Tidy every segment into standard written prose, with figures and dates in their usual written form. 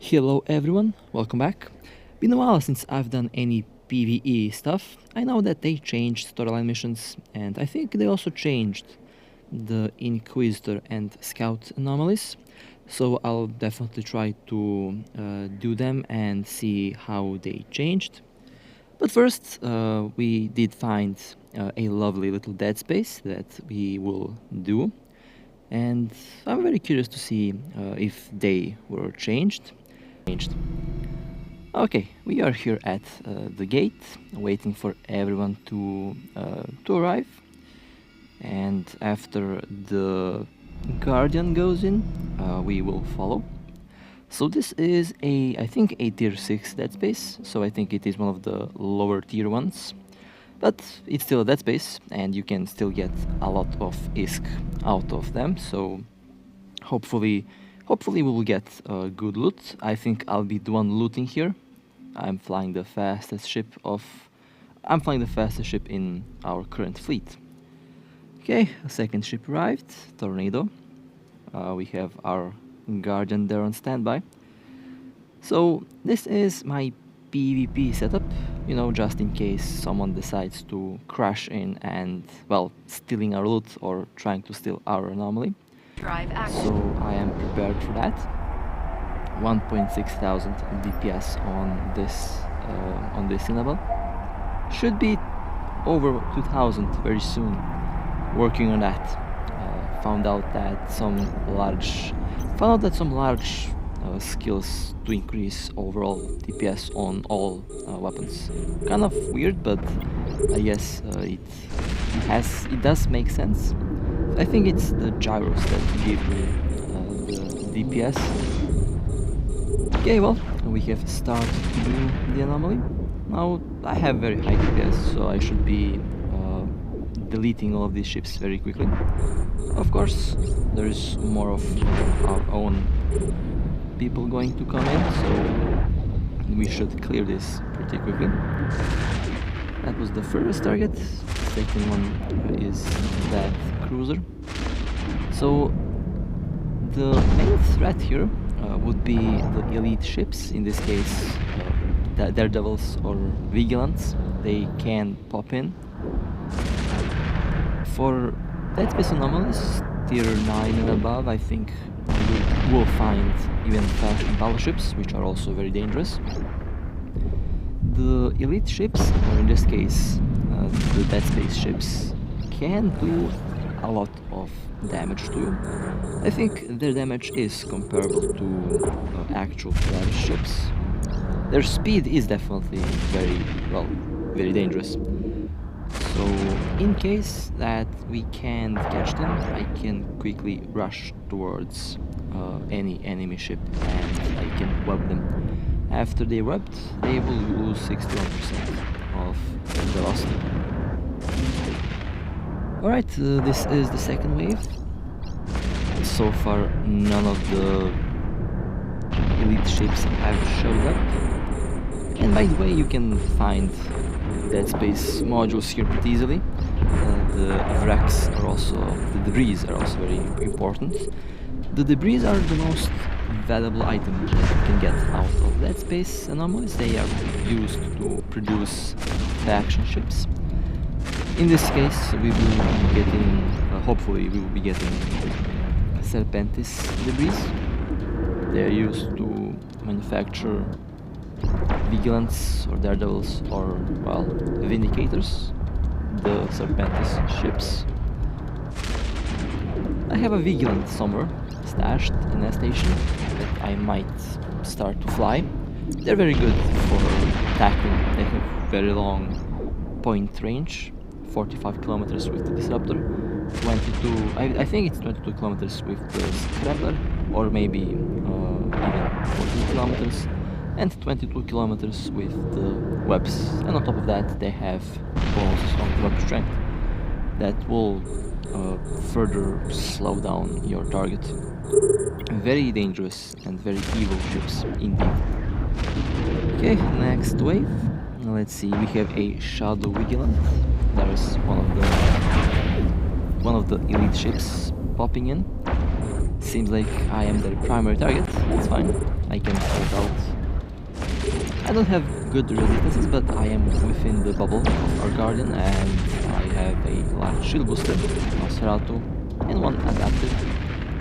Hello everyone, welcome back. Been a while since I've done any PvE stuff. I know that they changed storyline missions, and I think they also changed the Inquisitor and Scout anomalies, so I'll definitely try to do them and see how they changed. But first, we did find a lovely little dead space that we will do, and I'm very curious to see if they were changed. Okay, we are here at the gate, waiting for everyone to arrive. And after the Guardian goes in, we will follow. So this is I think a tier 6 dead space, so I think it is one of the lower tier ones. But it's still a dead space, and you can still get a lot of ISK out of them, so hopefully we will get good loot. I think I'll be the one looting here. I'm flying the fastest ship in our current fleet. Okay, a second ship arrived, Tornado. We have our Guardian there on standby. So this is my PvP setup, you know, just in case someone decides to crash in and, well, stealing our loot or trying to steal our anomaly. So I am prepared for that. 1.6 thousand DPS on this Cynabal. Should be over 2,000 very soon. Working on that. Found out that some large skills to increase overall DPS on all weapons. Kind of weird, but I guess it does make sense. I think it's the gyros that give me the DPS. Okay, well, we have started to do the anomaly. Now I have very high DPS, so I should be deleting all of these ships very quickly. Of course, there is more of our own people going to come in, so we should clear this pretty quickly. That was the first target. The second one is that cruiser. So the main threat here would be the elite ships, in this case Daredevils or Vigilants. They can pop in. For Dead Space anomalies, tier 9 and above, I think you will find even faction battleships, which are also very dangerous. The elite ships, or in this case the Dead Space ships, can do a lot of damage to you. I think their damage is comparable to actual Polaris ships. Their speed is definitely very dangerous. So in case that we can't catch them, I can quickly rush towards any enemy ship and I can web them. After they webbed, they will lose 61% of velocity. Alright, this is the second wave. So far none of the elite ships have showed up. And by the way, you can find Dead Space modules here pretty easily. The wrecks are also, the debris are also very important. The debris are the most valuable item that you can get out of Dead Space anomalies. They are used to produce faction ships. In this case, we will be getting, hopefully we will be getting Serpentis debris. They are used to manufacture Vigilants or Daredevils or, well, Vindicators, the Serpentis ships. I have a Vigilant somewhere stashed in a station that I might start to fly. They're very good for tackling. They have very long point range, 45 kilometers with the Disruptor, 22, I think it's 22 kilometers with the Scrabbler, or maybe even 14 kilometers, and 22 kilometers with the webs. And on top of that, they have bonuses on web strength that will further slow down your target. Very dangerous and very evil ships indeed. Okay, next wave. Let's see, we have a Shadow Vigilant. There is one of the elite ships popping in. Seems like I am their primary target. That's fine. I can hold out. I don't have good resistances, but I am within the bubble of our Guardian, and I have a large shield booster, Nosferatu, and one adaptive.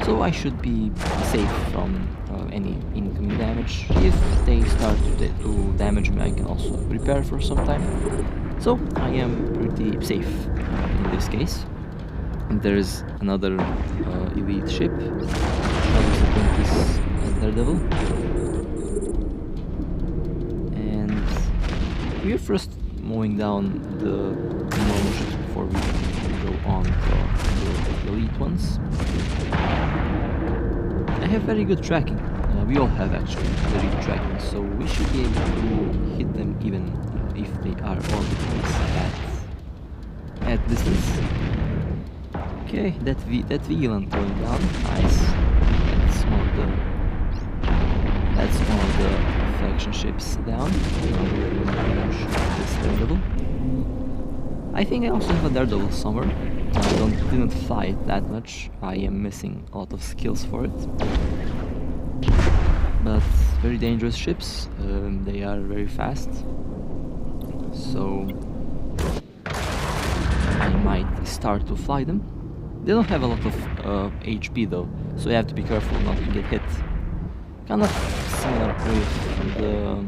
So I should be safe from any incoming damage. If they start to damage me, I can also prepare for some time. So I am pretty safe in this case. And there's another elite ship, Serpentis and Daredevil. And we're first mowing down the normal ships before we go on to the elite ones. I have very good tracking. We all have actually very good tracking, so we should be able to hit them even if they are orbiting us at distance. Okay, that Vigilant going down, nice. That's one of the faction ships down. This Daredevil. I think I also have a Daredevil somewhere. I didn't fly it that much. I am missing a lot of skills for it. But very dangerous ships. They are very fast. So I might start to fly them. They don't have a lot of HP though, so you have to be careful not to get hit. Kind of similar with the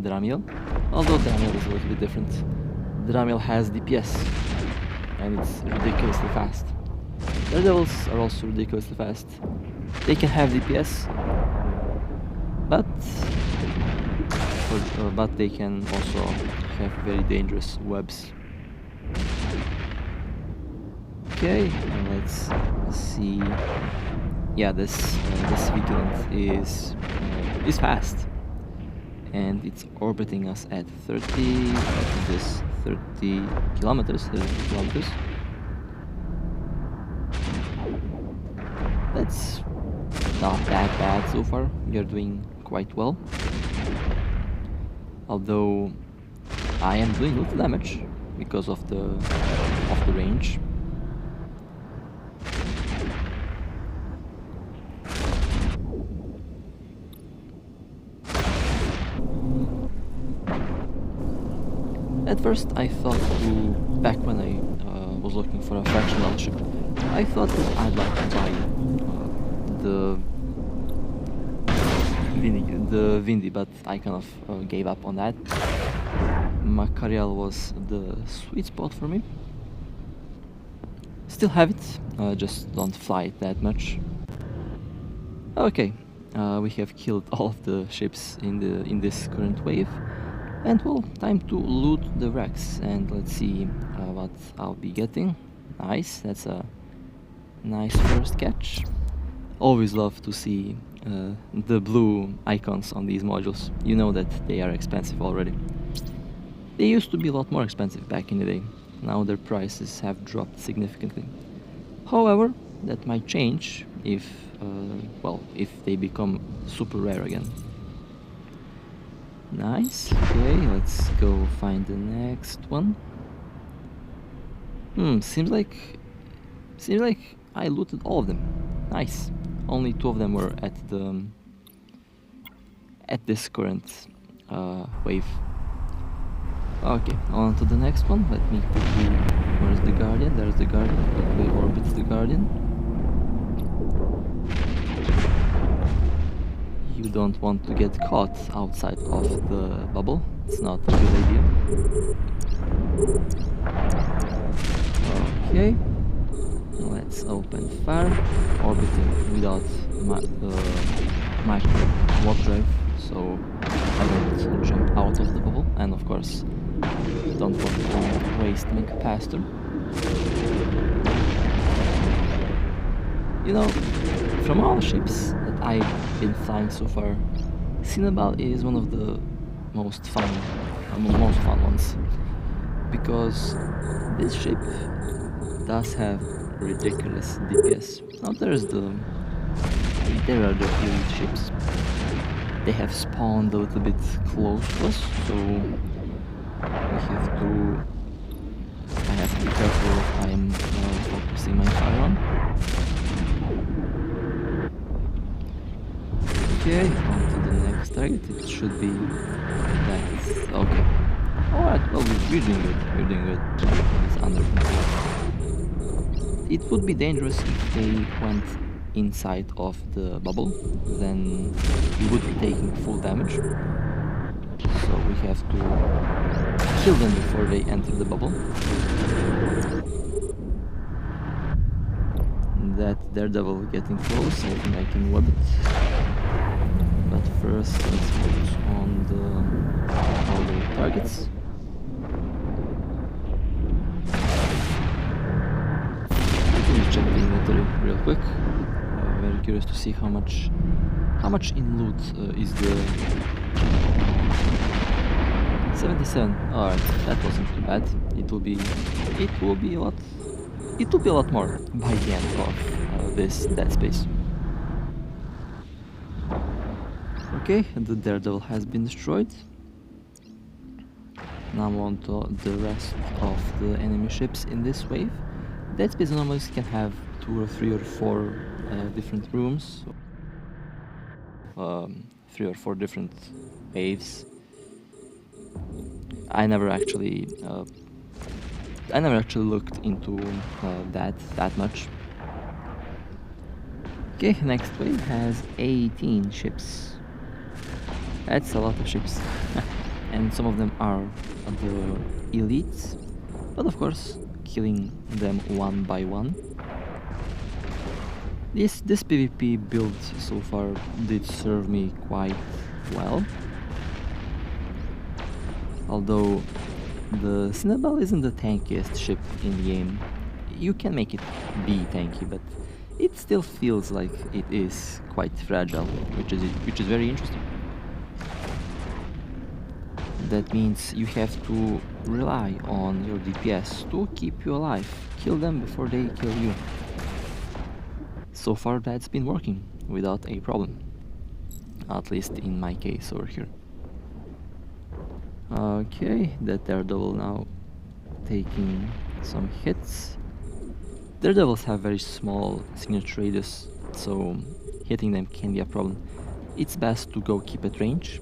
Dramiel, although Dramiel is a little bit different. Dramiel has DPS, and it's ridiculously fast. Daredevils are also ridiculously fast. They can have DPS, but they can also have very dangerous webs. Okay, let's see. Yeah, this Vigilant is fast, and it's orbiting us at 30 kilometers. That's not that bad so far. We are doing quite well. Although I am doing little damage because of the range. At first I thought back when I was looking for a fractional ship, I thought that I'd like to buy the Vindy, but I kind of gave up on that. Macarial was the sweet spot for me. Still have it, just don't fly it that much. Okay, we have killed all of the ships in this current wave. And well, time to loot the wrecks, and let's see what I'll be getting. Nice, that's a nice first catch. Always love to see the blue icons on these modules. You know that they are expensive already. They used to be a lot more expensive back in the day. Now their prices have dropped significantly. However, that might change if they become super rare again. Nice. Okay, let's go find the next one. Seems like I looted all of them. Nice. Only 2 of them were at this current wave. Okay, on to the next one. Let me quickly. Where's the Guardian? There's the Guardian. Quickly orbit the Guardian. You don't want to get caught outside of the bubble. It's not a good idea. Okay, let's open fire. Orbiting without micro warp drive, so I don't jump out of the bubble, and of course don't want to waste my capacitor. You know, from all ships that I've been flying so far, Cynabal is one of the most fun ones, because this ship does have ridiculous DPS. Now there are the elite ships. They have spawned a little bit close to us, so I have to be careful if I'm focusing my fire on. Okay, on to next target. It should be that. Okay. Alright, well, we're doing good. We're doing good. It's under control. It would be dangerous if they went inside of the bubble, then we would be taking full damage. So we have to kill them before they enter the bubble. That daredevil getting close, I think I can web it. But first let's focus on all the targets. Let's check the inventory real quick. Very curious to see how much in loot is the 77. Alright, that wasn't too bad. It will be a lot more by the end of this DeadSpace. Okay, the daredevil has been destroyed. Now on to the rest of the enemy ships in this wave. DeadSpace anomalies can have 2 or 3 or 4 different rooms, 3 or 4 different waves. I never actually looked into that much. Okay, next wave has 18 ships. That's a lot of ships, and some of them are the elites, but of course, killing them one by one. This PvP build so far did serve me quite well. Although the Cynabal isn't the tankiest ship in the game. You can make it be tanky, but it still feels like it is quite fragile, which is very interesting. That means you have to rely on your DPS to keep you alive. Kill them before they kill you. So far that's been working without a problem. At least in my case over here. Okay, that daredevil now taking some hits. Daredevils have very small signature radius, so hitting them can be a problem. It's best to go keep at range,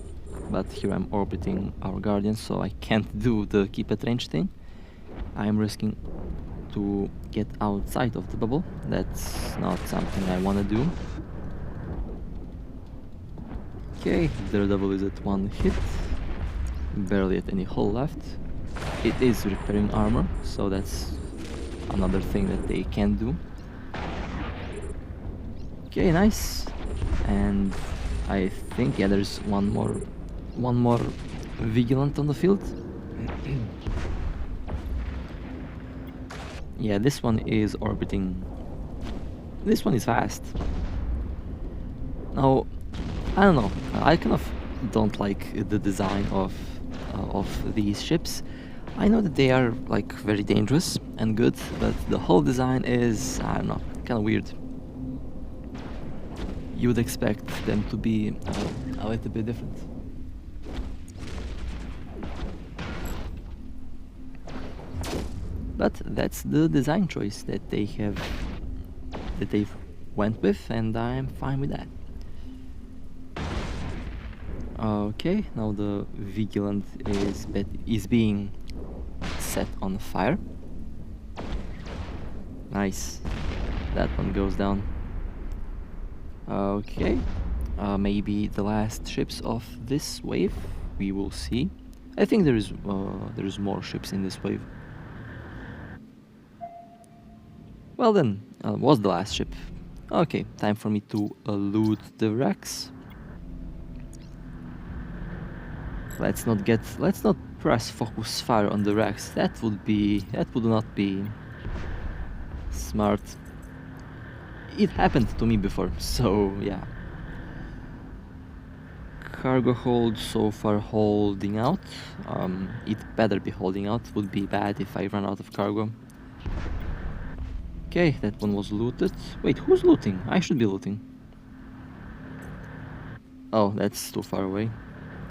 but here I'm orbiting our guardian, so I can't do the keep at range thing. I'm risking to get outside of the bubble. That's not something I want to do. Okay, Daredevil is at 1 hit. Barely at any hull left. It is repairing armor, so that's another thing that they can do. Okay, nice. And I think, yeah, there's one more vigilant on the field. Yeah, this one is orbiting. This one is fast. Now, I don't know. I kind of don't like the design of these ships. I know that they are like very dangerous and good, but the whole design is, I don't know, kind of weird. You would expect them to be a little bit different. But that's the design choice that they've went with, and I'm fine with that. Okay, now the Vigilant is being set on fire. Nice, that one goes down. Okay, maybe the last ships of this wave. We will see. I think there is more ships in this wave. Well then, was the last ship. Okay, time for me to loot the wrecks. Let's not press focus fire on the wrecks. That would not be smart. It happened to me before, so yeah. Cargo hold so far holding out. It better be holding out. Would be bad if I run out of cargo. Okay, that one was looted. Wait, who's looting? I should be looting. Oh, that's too far away.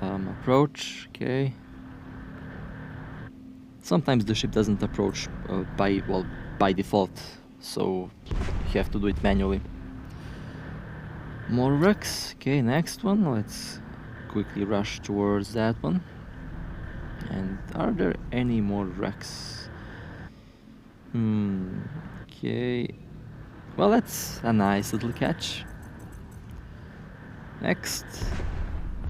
Approach, okay. Sometimes the ship doesn't approach by default, so you have to do it manually. More wrecks. Okay, next one. Let's quickly rush towards that one. And are there any more wrecks? Okay. Well, that's a nice little catch. Next.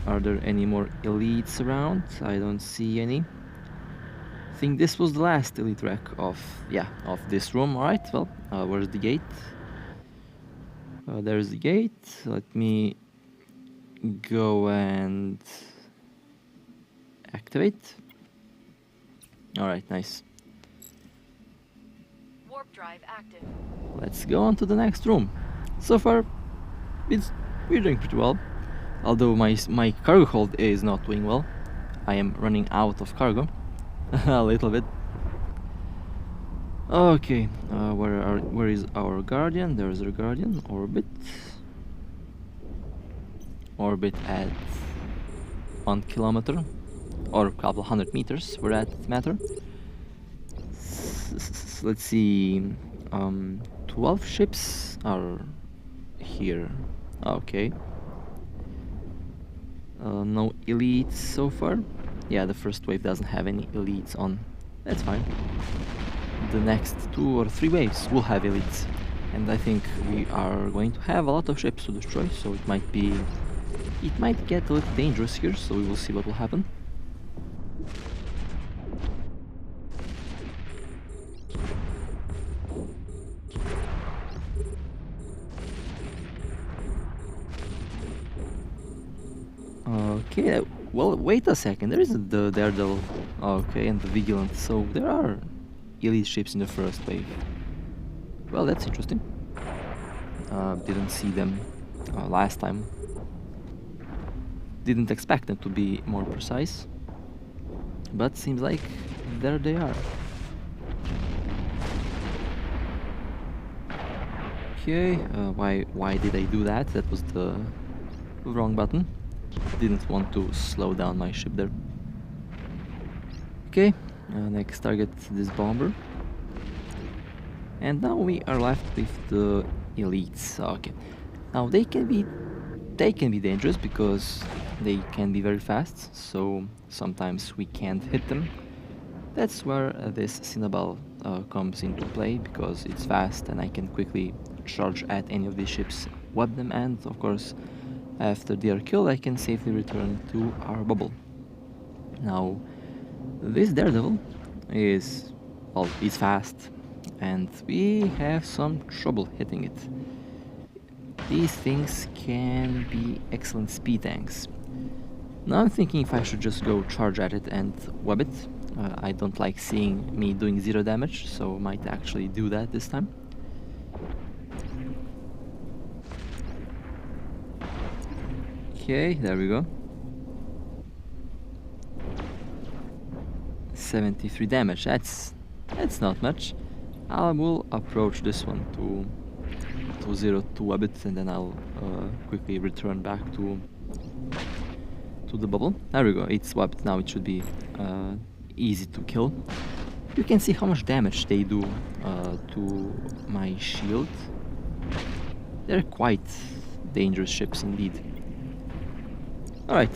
Are there any more elites around? I don't see any. I think this was the last elite wreck of this room. Alright, well, where's the gate? There's the gate. Let me go and activate. Alright, nice. Warp drive active. Let's go on to the next room. So far, we're doing pretty well. Although my cargo hold is not doing well. I am running out of cargo. A little bit. Okay, where is our guardian? There's our guardian. Orbit at 1 kilometer or a couple hundred meters for that matter. Let's see. 12 ships are here. Okay. No elites so far. Yeah, the first wave doesn't have any elites on. That's fine. The next 2 or 3 waves will have elites. And I think we are going to have a lot of ships to destroy, so it might get a little dangerous here, so we will see what will happen. Okay, well, wait a second, there is the Daredevil, okay, and the Vigilant, so there are elite ships in the first wave. Well, that's interesting. Didn't see them last time. Didn't expect them to be more precise, but seems like there they are. Okay, why did I do that? That was the wrong button. Didn't want to slow down my ship there. Okay, next target this bomber. And now we are left with the elites. Okay, now they can be dangerous because they can be very fast, so sometimes we can't hit them. That's where this Cynabal comes into play, because it's fast and I can quickly charge at any of these ships, web them, and of course after they are killed I can safely return to our bubble. Now this Daredevil is fast and we have some trouble hitting it. These things can be excellent speed tanks. Now I'm thinking if I should just go charge at it and web it. I don't like seeing me doing 0 damage, so might actually do that this time. Okay, there we go. 73 damage, that's not much. I will approach this one to 0 to web it, and then I'll quickly return back to the bubble. There we go, it's webbed. Now it should be easy to kill. You can see how much damage they do to my shield. They're quite dangerous ships indeed. Alright,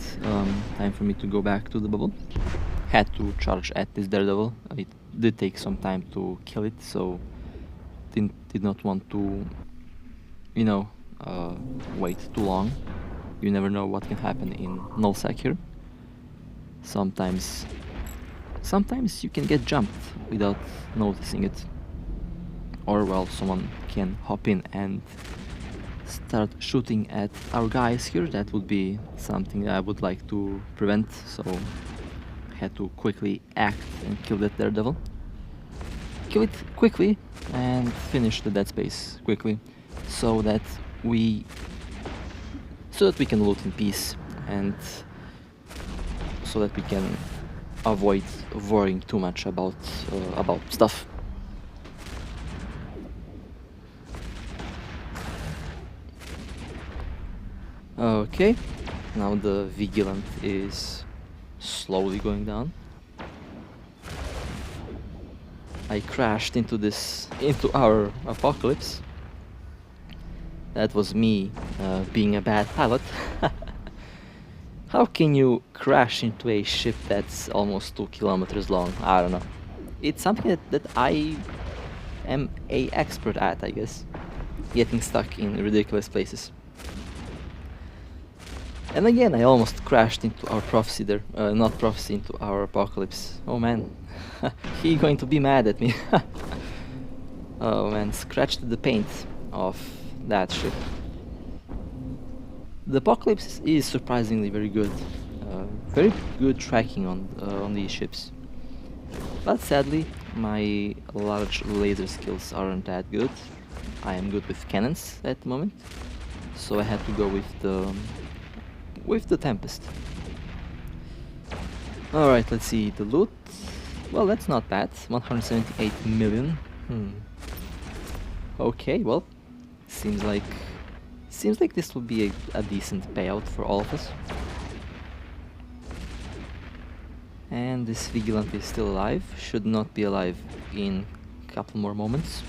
time for me to go back to the bubble. Had to charge at this Daredevil. It did take some time to kill it, so did not want to, you know, wait too long. You never know what can happen in nullsec here. Sometimes you can get jumped without noticing it. Or, well, someone can hop in and start shooting at our guys here. That would be something that I would like to prevent, so I had to quickly act and kill that Daredevil. Kill it quickly and finish the DeadSpace quickly, so that we can loot in peace, and so that we can avoid worrying too much about stuff. Okay, now the Vigilant is slowly going down. I crashed into our apocalypse. That was me being a bad pilot. How can you crash into a ship that's almost 2 kilometers long? I don't know. It's something that I am a expert at, I guess. Getting stuck in ridiculous places. And again, I almost crashed into our prophecy there. Not prophecy, into our apocalypse. Oh man. He going to be mad at me. Oh man, scratched the paint off that ship. The apocalypse is surprisingly very good. Very good tracking on these ships. But sadly, my large laser skills aren't that good. I am good with cannons at the moment, so I had to go with the Tempest. Alright, let's see the loot. Well, that's not bad. 178 million. Okay, well, seems like this will be a decent payout for all of us. And this Vigilant is still alive. Should not be alive in a couple more moments.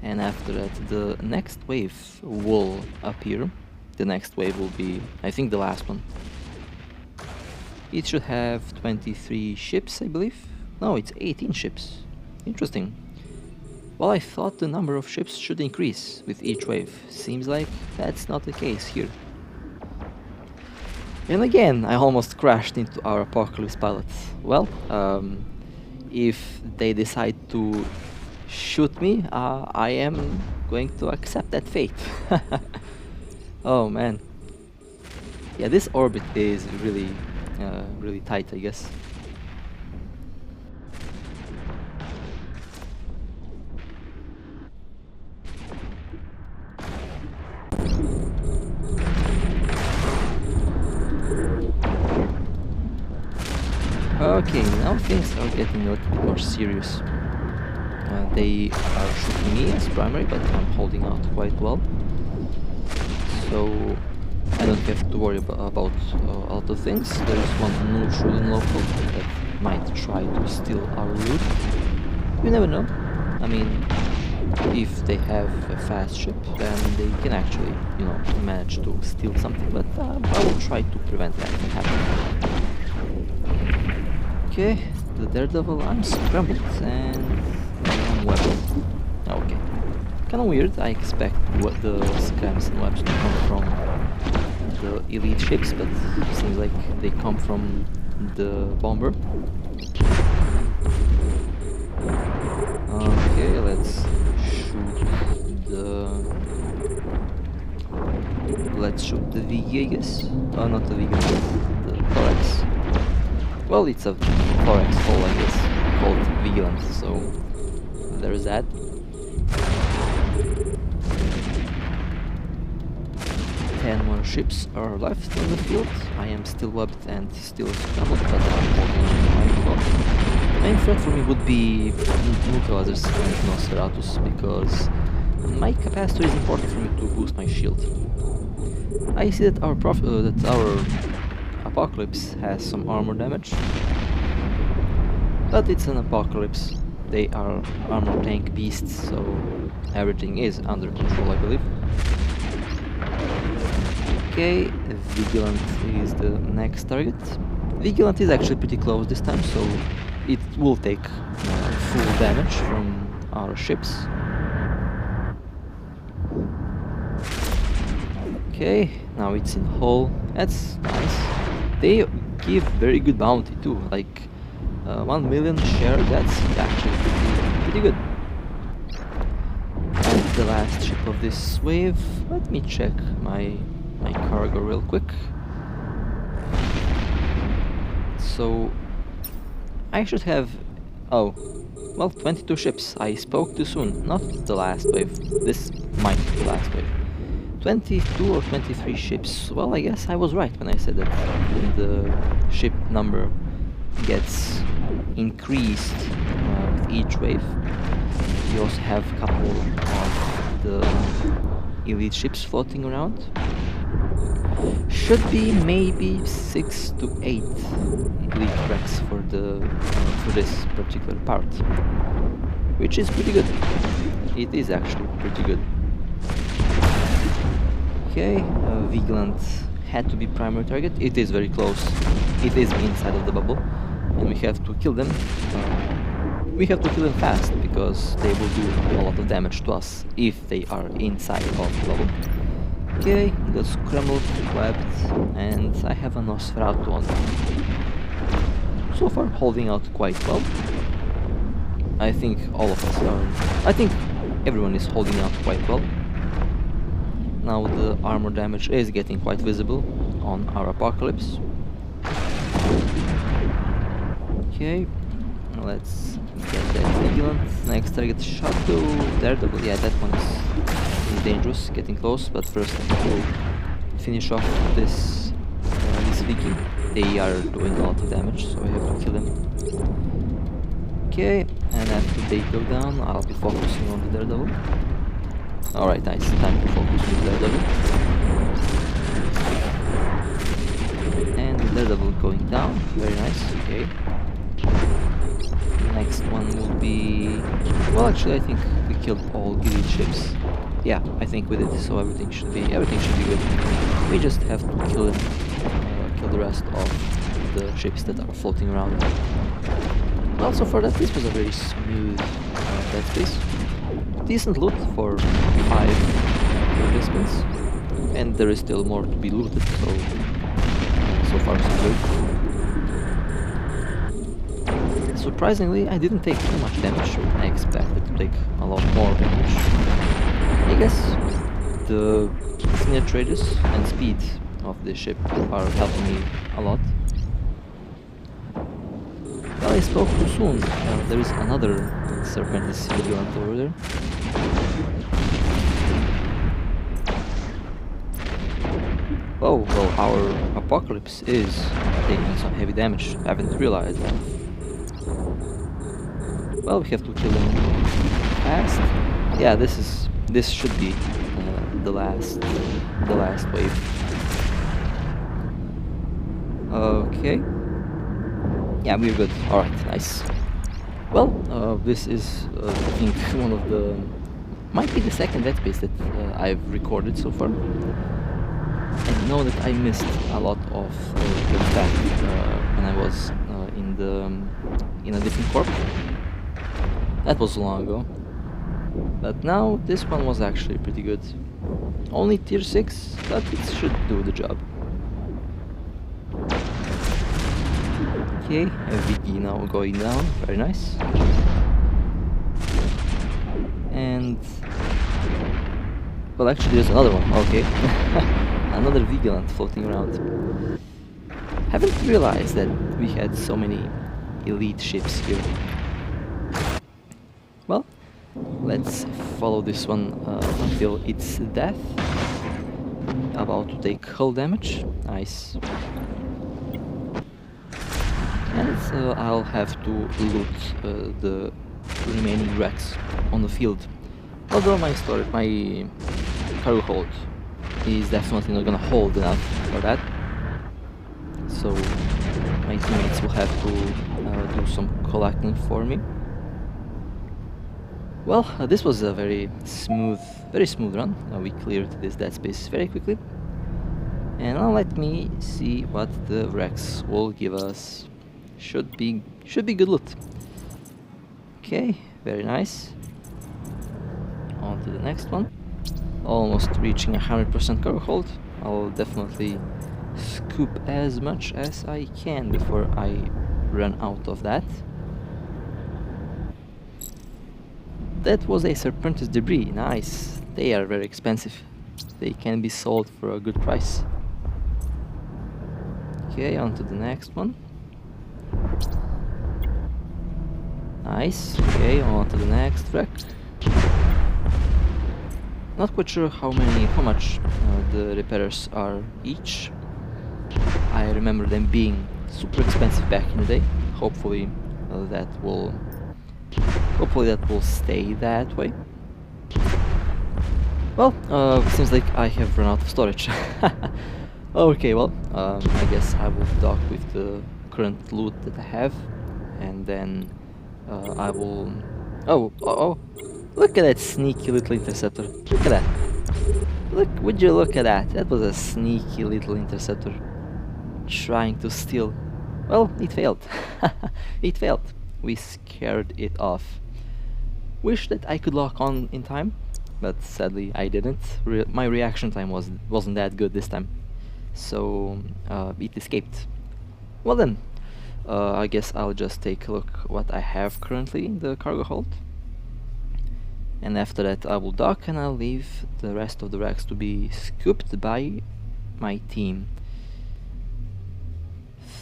And after that, the next wave will appear. The next wave will be, I think, the last one. It should have 23 ships, I believe. No, it's 18 ships. Interesting. Well, I thought the number of ships should increase with each wave. Seems like that's not the case here. And again, I almost crashed into our Apocalypse pilot. Well, if they decide to shoot me, I am going to accept that fate. Oh man. Yeah, this orbit is really, really tight, I guess. Okay, now things are getting a little bit more serious. They are shooting me as primary, but I'm holding out quite well. So I don't have to worry about a lot of things. There is one neutral and local that might try to steal our loot. You never know. I mean, if they have a fast ship, then they can actually, you know, manage to steal something. But I will try to prevent that from happening. Okay, the Daredevil, I'm scrambled and I'm webbed. Okay. Kinda weird, I expect what the scams and webs to come from the elite ships, but it seems like they come from the bomber. Okay, let's shoot the VG, I guess. Oh, not the VG, but the Thorax. Well, it's a Thorax hull, I guess, called Vigilant, so there's that. 10 more ships are left on the field. I am still webbed and still scrambled, but I'm holding my thought. The main threat for me would be neutralizers and Nosferatus, because my capacitor is important for me to boost my shield. I see that our Apocalypse has some armor damage, but it's an Apocalypse. They are armor tank beasts, so everything is under control, I believe. Okay, Vigilant is the next target. Vigilant is actually pretty close this time, so it will take full damage from our ships. Okay, now it's in hull. That's nice. They give very good bounty too, like 1 million share. That's actually pretty good. And the last ship of this wave. Let me check my cargo real quick. So I should have, oh, well, 22 ships. I spoke too soon. Not the last wave. This might be the last wave. 22 or 23 ships. Well, I guess I was right when I said that the ship number gets increased with each wave. We also have a couple of the elite ships floating around. Should be maybe 6 to 8 elite wrecks for this particular part, which is pretty good. It is actually pretty good. Okay, Vigilant had to be primary target. It is very close. It is inside of the bubble, and we have to kill them. We have to kill them fast because they will do a lot of damage to us if they are inside of the bubble. Okay, the scrambled webbed, and I have a Nosferatu on. So far, holding out quite well. I think all of us are. I think everyone is holding out quite well. Now the armor damage is getting quite visible on our Apocalypse. Okay, let's get that Vigilant. Next target, Shadow Daredevil. Yeah, that one is dangerous, getting close, but first I will finish off this Viking. They are doing a lot of damage, so I have to kill them. Okay, and after they go down, I'll be focusing on the Daredevil. Alright, nice, time to focus with Daredevil. And the Daredevil going down, very nice, okay. Next one will be... well, actually I think we killed all elite ships. Yeah, I think we did, so everything should be good. We just have to kill them, kill the rest of the ships that are floating around. Well, so far this was a very smooth DeadSpace. Decent loot for 5 participants, and there is still more to be looted, so far so good. Surprisingly, I didn't take too much damage. I expected to take a lot more damage. I guess the snare radius and speed of the ship are helping me a lot. Well, I spoke too soon. There is another Serpentis Vigilant over there. Oh, well, our Apocalypse is taking some heavy damage. I haven't realized that. Well, we have to kill him fast. Yeah, this should be the last wave. Okay. Yeah, we're good. Alright, nice. Well, this is, I think, one of the... might be the second DeadSpace that I've recorded so far. I know that I missed a lot of the fact when I was in a different corp. That was long ago. But now, this one was actually pretty good. Only tier 6, but it should do the job. Okay, MVD now going down, very nice. And... well, actually there's another one, okay. Another Vigilant floating around. Haven't realized that we had so many elite ships here. Well, let's follow this one until its death. About to take hull damage, nice. And I'll have to loot the remaining wrecks on the field. Although my cargo hold is definitely not gonna hold enough for that. So my teammates will have to do some collecting for me. Well, this was a very smooth run. We cleared this DeadSpace very quickly. And now let me see what the wrecks will give us. Should be good loot. Okay, very nice. On to the next one. Almost reaching 100% cargo hold. I'll definitely scoop as much as I can before I run out of that. That was a Serpentis debris, nice. They are very expensive. They can be sold for a good price. Okay, on to the next one. Nice, okay, on to the next wreck. Not quite sure how much the repairs are each. I remember them being super expensive back in the day. Hopefully that will stay that way. Well, seems like I have run out of storage. Okay, well, I guess I will dock with the current loot that I have, and then I will... Oh, look at that sneaky little interceptor. Look at that. Would you look at that? That was a sneaky little interceptor trying to steal. Well, it failed. It failed. We scared it off. Wish that I could lock on in time, but sadly I didn't. My reaction time wasn't that good this time, so it escaped. Well then, I guess I'll just take a look what I have currently in the cargo hold. And after that I will dock and I'll leave the rest of the racks to be scooped by my team.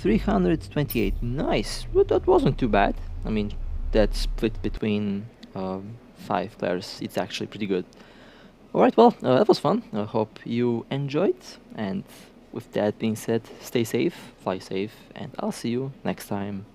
328, nice, but that wasn't too bad. I mean, that split between 5 players, it's actually pretty good. Alright, well, that was fun. I hope you enjoyed, and with that being said, stay safe, fly safe, and I'll see you next time.